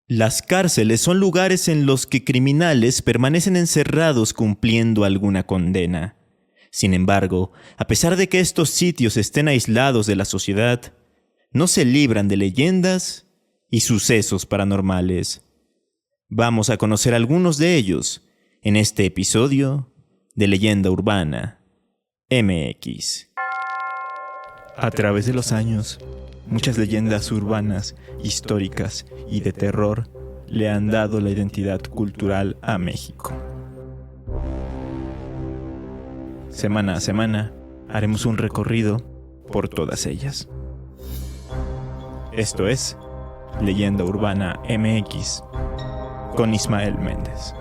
Las cárceles son lugares en los que criminales permanecen encerrados cumpliendo alguna condena. Sin embargo, a pesar de que estos sitios estén aislados de la sociedad, no se libran de leyendas y sucesos paranormales. Vamos a conocer algunos de ellos en este episodio de Leyenda Urbana MX. A través de los años, muchas leyendas urbanas, históricas y de terror le han dado la identidad cultural a México. Semana a semana haremos un recorrido por todas ellas. Esto es Leyenda Urbana MX con Ismael Méndez.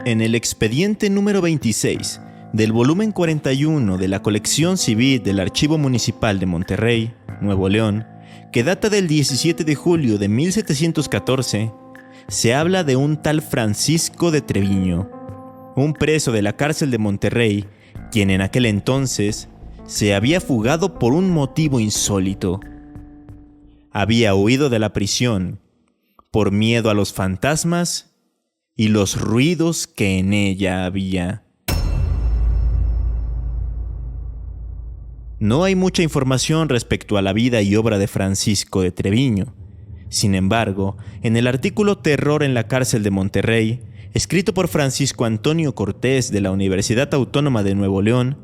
En el expediente número 26 del volumen 41 de la colección civil del Archivo Municipal de Monterrey, Nuevo León, que data del 17 de julio de 1714, se habla de un tal Francisco de Treviño, un preso de la cárcel de Monterrey, quien en aquel entonces se había fugado por un motivo insólito. Había huido de la prisión por miedo a los fantasmas y los ruidos que en ella había. No hay mucha información respecto a la vida y obra de Francisco de Treviño. Sin embargo, en el artículo Terror en la cárcel de Monterrey, escrito por Francisco Antonio Cortés de la Universidad Autónoma de Nuevo León,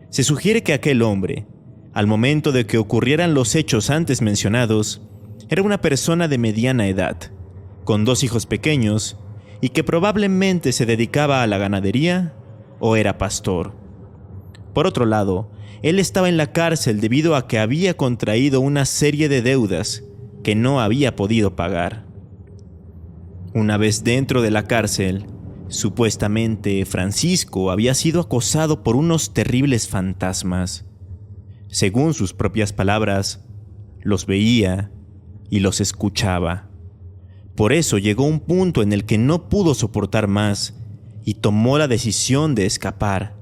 se sugiere que aquel hombre, al momento de que ocurrieran los hechos antes mencionados, era una persona de mediana edad, con 2 hijos pequeños, y que probablemente se dedicaba a la ganadería o era pastor. Por otro lado, él estaba en la cárcel debido a que había contraído una serie de deudas que no había podido pagar. Una vez dentro de la cárcel, supuestamente Francisco había sido acosado por unos terribles fantasmas. Según sus propias palabras, los veía y los escuchaba. Por eso llegó un punto en el que no pudo soportar más y tomó la decisión de escapar.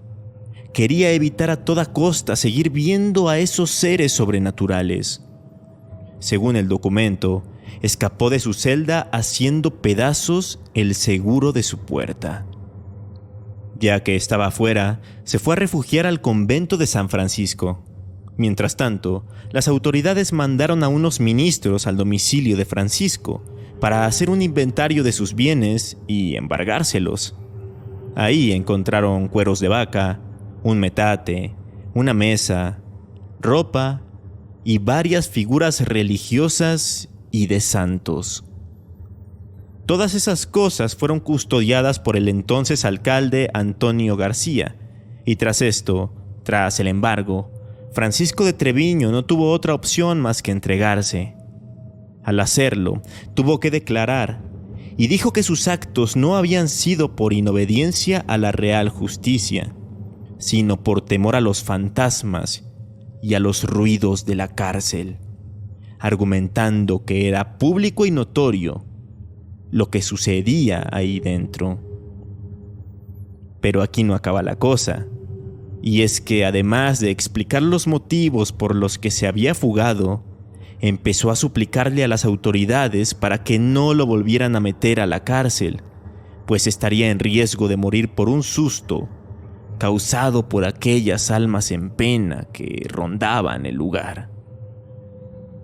Quería evitar a toda costa seguir viendo a esos seres sobrenaturales. Según el documento, escapó de su celda haciendo pedazos el seguro de su puerta. Ya que estaba afuera, se fue a refugiar al convento de San Francisco. Mientras tanto, las autoridades mandaron a unos ministros al domicilio de Francisco para hacer un inventario de sus bienes y embargárselos. Ahí encontraron cueros de vaca, un metate, una mesa, ropa y varias figuras religiosas y de santos. Todas esas cosas fueron custodiadas por el entonces alcalde Antonio García, y tras el embargo, Francisco de Treviño no tuvo otra opción más que entregarse. Al hacerlo, tuvo que declarar, y dijo que sus actos no habían sido por inobediencia a la real justicia, sino por temor a los fantasmas y a los ruidos de la cárcel, argumentando que era público y notorio lo que sucedía ahí dentro. Pero aquí no acaba la cosa, y es que además de explicar los motivos por los que se había fugado, empezó a suplicarle a las autoridades para que no lo volvieran a meter a la cárcel, pues estaría en riesgo de morir por un susto causado por aquellas almas en pena que rondaban el lugar.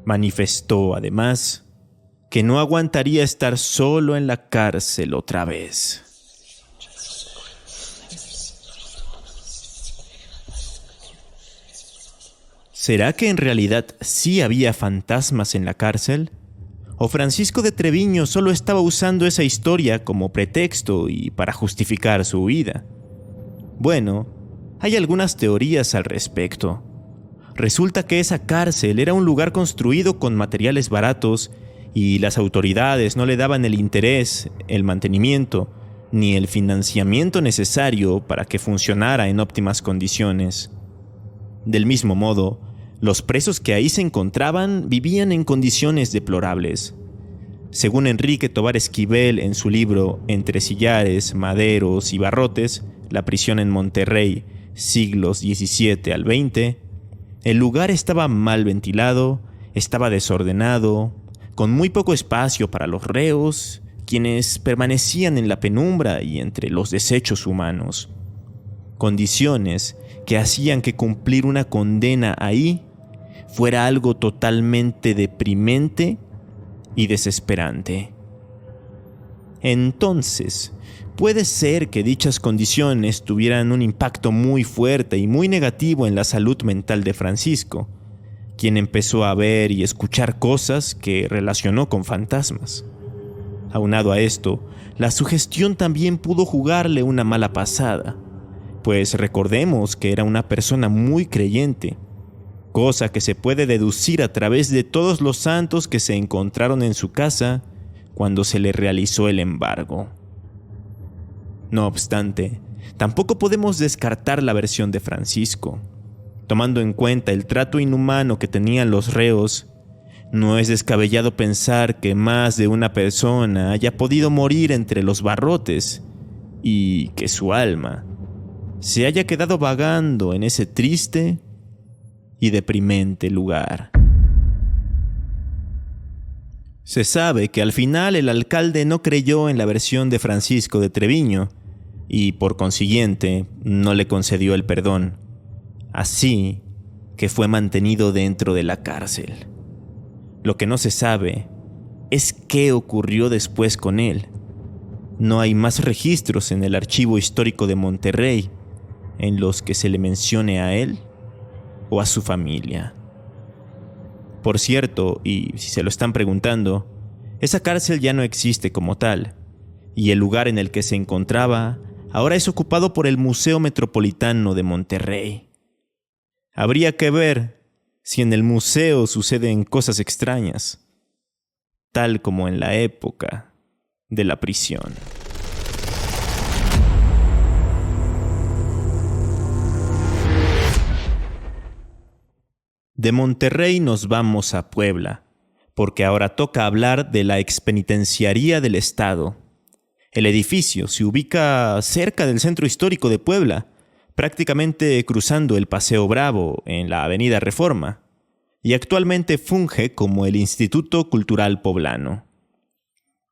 Manifestó, además, que no aguantaría estar solo en la cárcel otra vez. ¿Será que en realidad sí había fantasmas en la cárcel? ¿O Francisco de Treviño solo estaba usando esa historia como pretexto y para justificar su huida? Bueno, hay algunas teorías al respecto. Resulta que esa cárcel era un lugar construido con materiales baratos y las autoridades no le daban el interés, el mantenimiento, ni el financiamiento necesario para que funcionara en óptimas condiciones. Del mismo modo, los presos que ahí se encontraban vivían en condiciones deplorables. Según Enrique Tovar Esquivel en su libro Entre sillares, maderos y barrotes, la prisión en Monterrey, siglos XVII al XX, el lugar estaba mal ventilado, estaba desordenado, con muy poco espacio para los reos, quienes permanecían en la penumbra y entre los desechos humanos. Condiciones que hacían que cumplir una condena ahí fuera algo totalmente deprimente y desesperante. Entonces, puede ser que dichas condiciones tuvieran un impacto muy fuerte y muy negativo en la salud mental de Francisco, quien empezó a ver y escuchar cosas que relacionó con fantasmas. Aunado a esto, la sugestión también pudo jugarle una mala pasada, pues recordemos que era una persona muy creyente, cosa que se puede deducir a través de todos los santos que se encontraron en su casa cuando se le realizó el embargo. No obstante, tampoco podemos descartar la versión de Francisco. Tomando en cuenta el trato inhumano que tenían los reos, no es descabellado pensar que más de una persona haya podido morir entre los barrotes y que su alma se haya quedado vagando en ese triste y deprimente lugar. Se sabe que al final el alcalde no creyó en la versión de Francisco de Treviño y por consiguiente no le concedió el perdón, así que fue mantenido dentro de la cárcel. Lo que no se sabe es qué ocurrió después con él. No hay más registros en el Archivo Histórico de Monterrey en los que se le mencione a él o a su familia. Por cierto, y si se lo están preguntando, esa cárcel ya no existe como tal, y el lugar en el que se encontraba ahora es ocupado por el Museo Metropolitano de Monterrey. Habría que ver si en el museo suceden cosas extrañas, tal como en la época de la prisión. De Monterrey nos vamos a Puebla, porque ahora toca hablar de la expenitenciaría del Estado. El edificio se ubica cerca del centro histórico de Puebla, prácticamente cruzando el Paseo Bravo en la Avenida Reforma, y actualmente funge como el Instituto Cultural Poblano.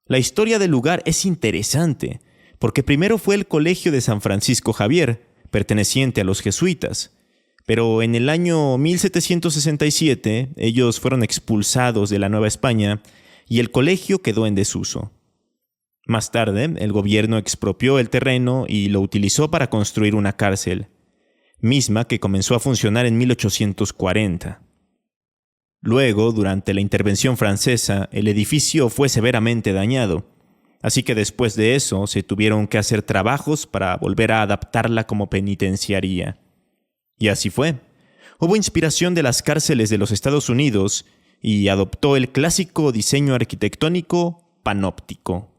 La historia del lugar es interesante, porque primero fue el Colegio de San Francisco Javier, perteneciente a los jesuitas, pero en el año 1767 ellos fueron expulsados de la Nueva España y el colegio quedó en desuso. Más tarde, el gobierno expropió el terreno y lo utilizó para construir una cárcel, misma que comenzó a funcionar en 1840. Luego, durante la intervención francesa, el edificio fue severamente dañado, así que después de eso se tuvieron que hacer trabajos para volver a adaptarla como penitenciaría. Y así fue. Hubo inspiración de las cárceles de los Estados Unidos y adoptó el clásico diseño arquitectónico panóptico.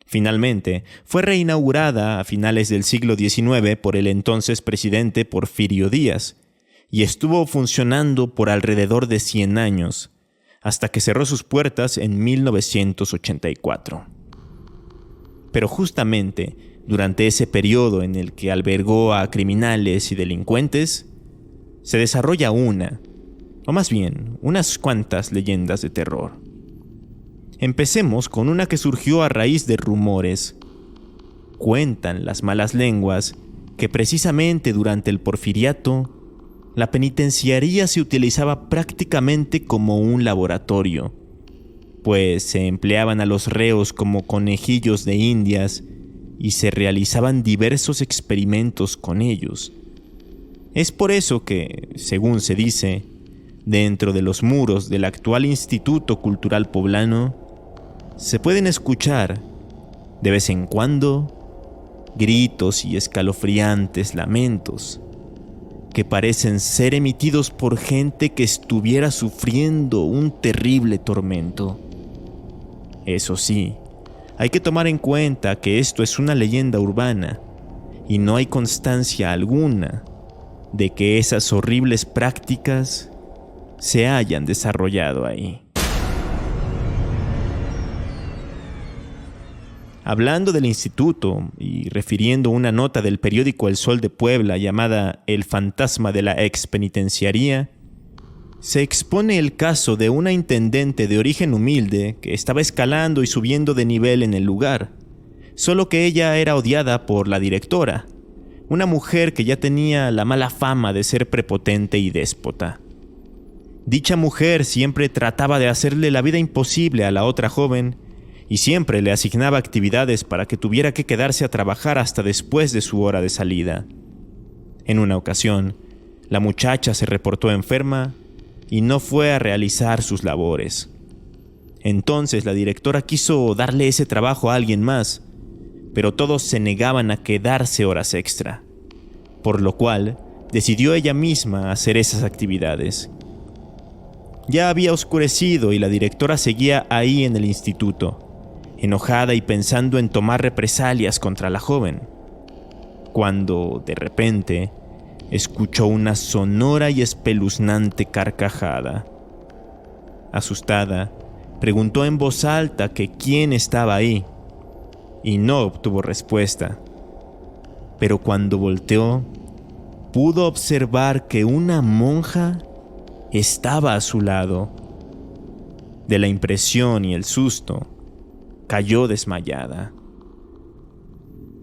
Finalmente, fue reinaugurada a finales del siglo XIX por el entonces presidente Porfirio Díaz y estuvo funcionando por alrededor de 100 años, hasta que cerró sus puertas en 1984. Pero justamente durante ese periodo en el que albergó a criminales y delincuentes, se desarrolla unas cuantas leyendas de terror. Empecemos con una que surgió a raíz de rumores. Cuentan las malas lenguas que precisamente durante el Porfiriato, la penitenciaría se utilizaba prácticamente como un laboratorio, pues se empleaban a los reos como conejillos de indias y se realizaban diversos experimentos con ellos. Es por eso que, según se dice, dentro de los muros del actual Instituto Cultural Poblano, se pueden escuchar, de vez en cuando, gritos y escalofriantes lamentos, que parecen ser emitidos por gente que estuviera sufriendo un terrible tormento. Eso sí, hay que tomar en cuenta que esto es una leyenda urbana y no hay constancia alguna de que esas horribles prácticas se hayan desarrollado ahí. Hablando del instituto y refiriendo una nota del periódico El Sol de Puebla llamada El fantasma de la ex penitenciaría, se expone el caso de una intendente de origen humilde que estaba escalando y subiendo de nivel en el lugar, solo que ella era odiada por la directora, una mujer que ya tenía la mala fama de ser prepotente y déspota. Dicha mujer siempre trataba de hacerle la vida imposible a la otra joven y siempre le asignaba actividades para que tuviera que quedarse a trabajar hasta después de su hora de salida. En una ocasión, la muchacha se reportó enferma y no fue a realizar sus labores. Entonces la directora quiso darle ese trabajo a alguien más, pero todos se negaban a quedarse horas extra, por lo cual decidió ella misma hacer esas actividades. Ya había oscurecido y la directora seguía ahí en el instituto, enojada y pensando en tomar represalias contra la joven, cuando, de repente, escuchó una sonora y espeluznante carcajada. Asustada, preguntó en voz alta que quién estaba ahí, y no obtuvo respuesta. Pero cuando volteó, pudo observar que una monja estaba a su lado. De la impresión y el susto, cayó desmayada.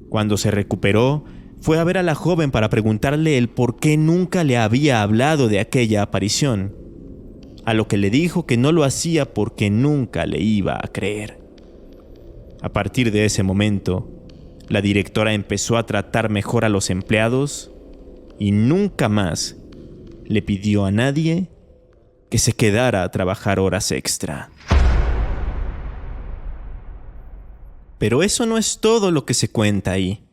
Cuando se recuperó, fue a ver a la joven para preguntarle el por qué nunca le había hablado de aquella aparición, a lo que le dijo que no lo hacía porque nunca le iba a creer. A partir de ese momento, la directora empezó a tratar mejor a los empleados y nunca más le pidió a nadie que se quedara a trabajar horas extra. Pero eso no es todo lo que se cuenta ahí,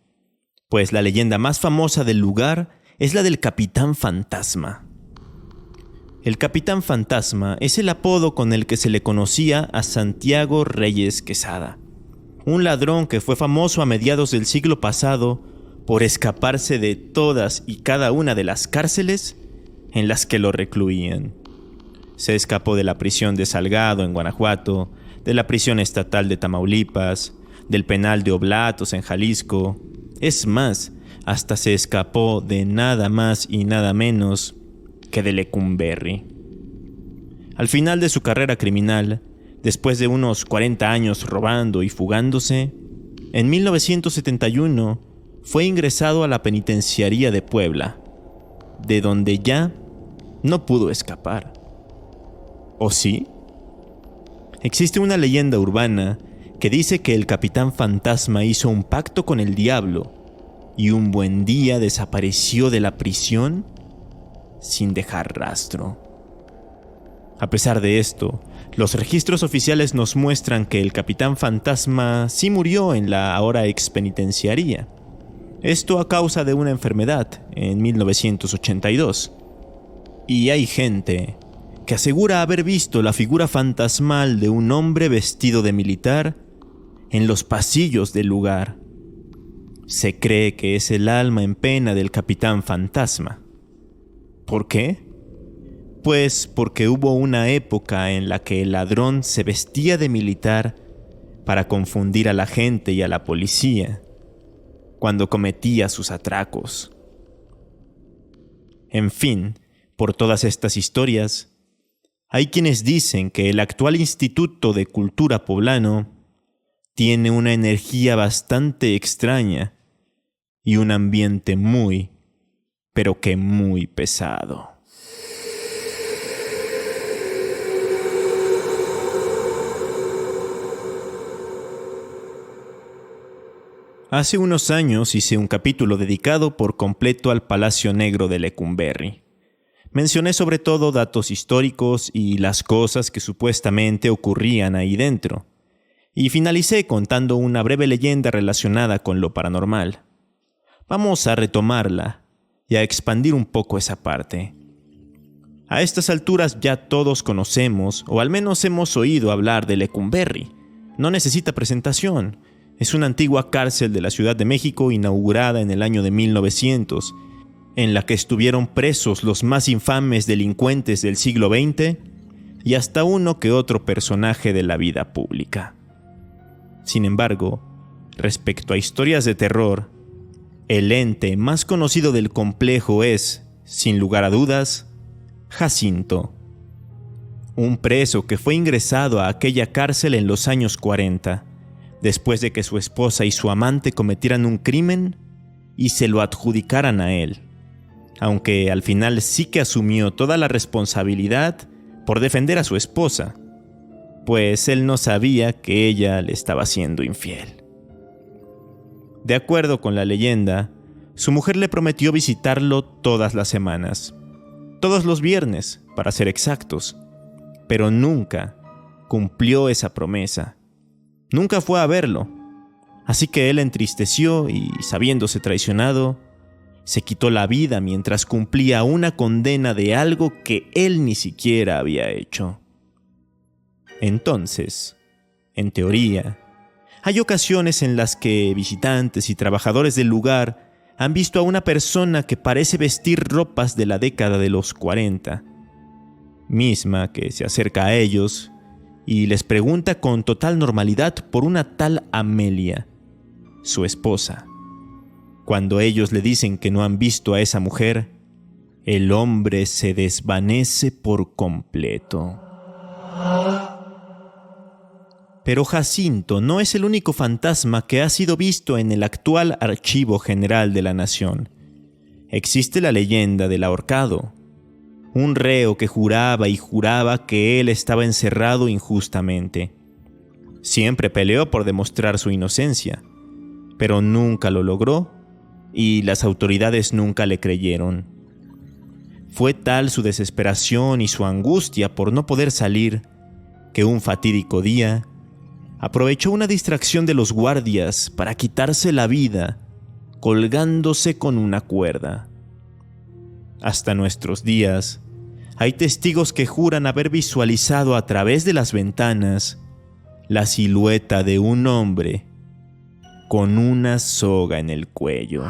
pues la leyenda más famosa del lugar es la del Capitán Fantasma. El Capitán Fantasma es el apodo con el que se le conocía a Santiago Reyes Quesada, un ladrón que fue famoso a mediados del siglo pasado por escaparse de todas y cada una de las cárceles en las que lo recluían. Se escapó de la prisión de Salgado en Guanajuato, de la prisión estatal de Tamaulipas, del penal de Oblatos en Jalisco. Es más, hasta se escapó de nada más y nada menos que de Lecumberri. Al final de su carrera criminal, después de unos 40 años robando y fugándose, en 1971 fue ingresado a la penitenciaría de Puebla, de donde ya no pudo escapar. ¿O sí? Existe una leyenda urbana que dice que el Capitán Fantasma hizo un pacto con el diablo y un buen día desapareció de la prisión sin dejar rastro. A pesar de esto, los registros oficiales nos muestran que el Capitán Fantasma sí murió en la ahora expenitenciaría. Esto a causa de una enfermedad en 1982. Y hay gente que asegura haber visto la figura fantasmal de un hombre vestido de militar en los pasillos del lugar. Se cree que es el alma en pena del Capitán Fantasma. ¿Por qué? Pues porque hubo una época en la que el ladrón se vestía de militar para confundir a la gente y a la policía cuando cometía sus atracos. En fin, por todas estas historias, hay quienes dicen que el actual Instituto de Cultura Poblano tiene una energía bastante extraña y un ambiente muy, pero que muy pesado. Hace unos años hice un capítulo dedicado por completo al Palacio Negro de Lecumberri. Mencioné sobre todo datos históricos y las cosas que supuestamente ocurrían ahí dentro. Y finalicé contando una breve leyenda relacionada con lo paranormal. Vamos a retomarla y a expandir un poco esa parte. A estas alturas ya todos conocemos, o al menos hemos oído hablar de Lecumberri. No necesita presentación. Es una antigua cárcel de la Ciudad de México inaugurada en el año de 1900, en la que estuvieron presos los más infames delincuentes del siglo XX y hasta uno que otro personaje de la vida pública. Sin embargo, Respecto a historias de terror, el ente más conocido del complejo es, sin lugar a dudas, Jacinto, un preso que fue ingresado a aquella cárcel en los años 40, después de que su esposa y su amante cometieran un crimen y se lo adjudicaran a él, aunque al final sí que asumió toda la responsabilidad por defender a su esposa, pues él no sabía que ella le estaba siendo infiel. De acuerdo con la leyenda, su mujer le prometió visitarlo todas las semanas, todos los viernes, para ser exactos, pero nunca cumplió esa promesa. Nunca fue a verlo, así que él entristeció y, sabiéndose traicionado, se quitó la vida mientras cumplía una condena de algo que él ni siquiera había hecho. Entonces, en teoría, hay ocasiones en las que visitantes y trabajadores del lugar han visto a una persona que parece vestir ropas de la década de los 40, misma que se acerca a ellos y les pregunta con total normalidad por una tal Amelia, su esposa. Cuando ellos le dicen que no han visto a esa mujer, el hombre se desvanece por completo. Pero Jacinto no es el único fantasma que ha sido visto en el actual Archivo General de la Nación. Existe la leyenda del ahorcado, un reo que juraba y juraba que él estaba encerrado injustamente. Siempre peleó por demostrar su inocencia, pero nunca lo logró y las autoridades nunca le creyeron. Fue tal su desesperación y su angustia por no poder salir que un fatídico día aprovechó una distracción de los guardias para quitarse la vida colgándose con una cuerda. Hasta nuestros días, hay testigos que juran haber visualizado a través de las ventanas la silueta de un hombre con una soga en el cuello.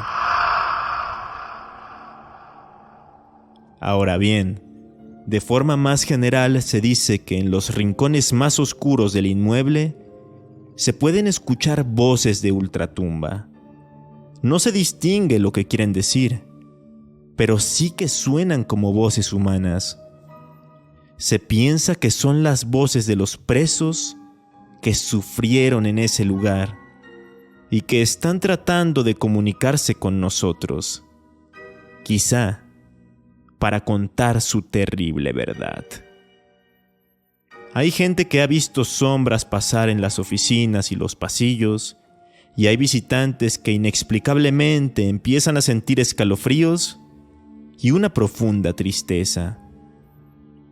Ahora bien, de forma más general se dice que en los rincones más oscuros del inmueble se pueden escuchar voces de ultratumba. No se distingue lo que quieren decir, pero sí que suenan como voces humanas. Se piensa que son las voces de los presos que sufrieron en ese lugar y que están tratando de comunicarse con nosotros, quizá para contar su terrible verdad. Hay gente que ha visto sombras pasar en las oficinas y los pasillos, y hay visitantes que inexplicablemente empiezan a sentir escalofríos y una profunda tristeza.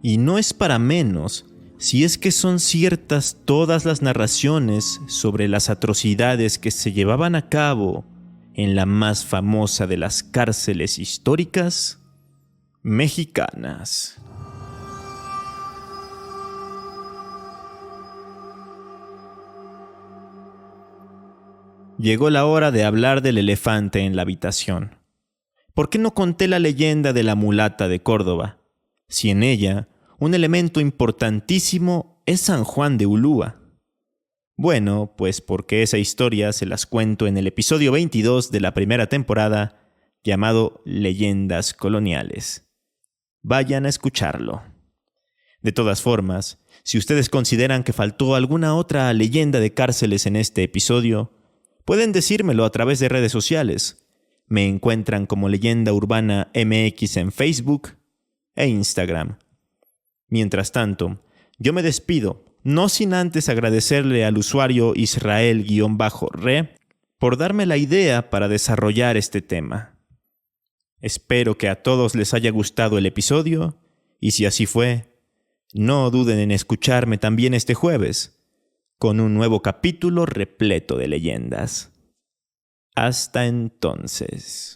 Y no es para menos si es que son ciertas todas las narraciones sobre las atrocidades que se llevaban a cabo en la más famosa de las cárceles históricas mexicanas. Llegó la hora de hablar del elefante en la habitación. ¿Por qué no conté la leyenda de la mulata de Córdoba, si en ella un elemento importantísimo es San Juan de Ulúa? Bueno, pues porque esa historia se las cuento en el episodio 22 de la primera temporada, llamado Leyendas Coloniales. Vayan a escucharlo. De todas formas, si ustedes consideran que faltó alguna otra leyenda de cárceles en este episodio, pueden decírmelo a través de redes sociales. Me encuentran como Leyenda Urbana MX en Facebook e Instagram. Mientras tanto, yo me despido, no sin antes agradecerle al usuario Israel_re por darme la idea para desarrollar este tema. Espero que a todos les haya gustado el episodio, y si así fue, no duden en escucharme también este jueves, con un nuevo capítulo repleto de leyendas. Hasta entonces.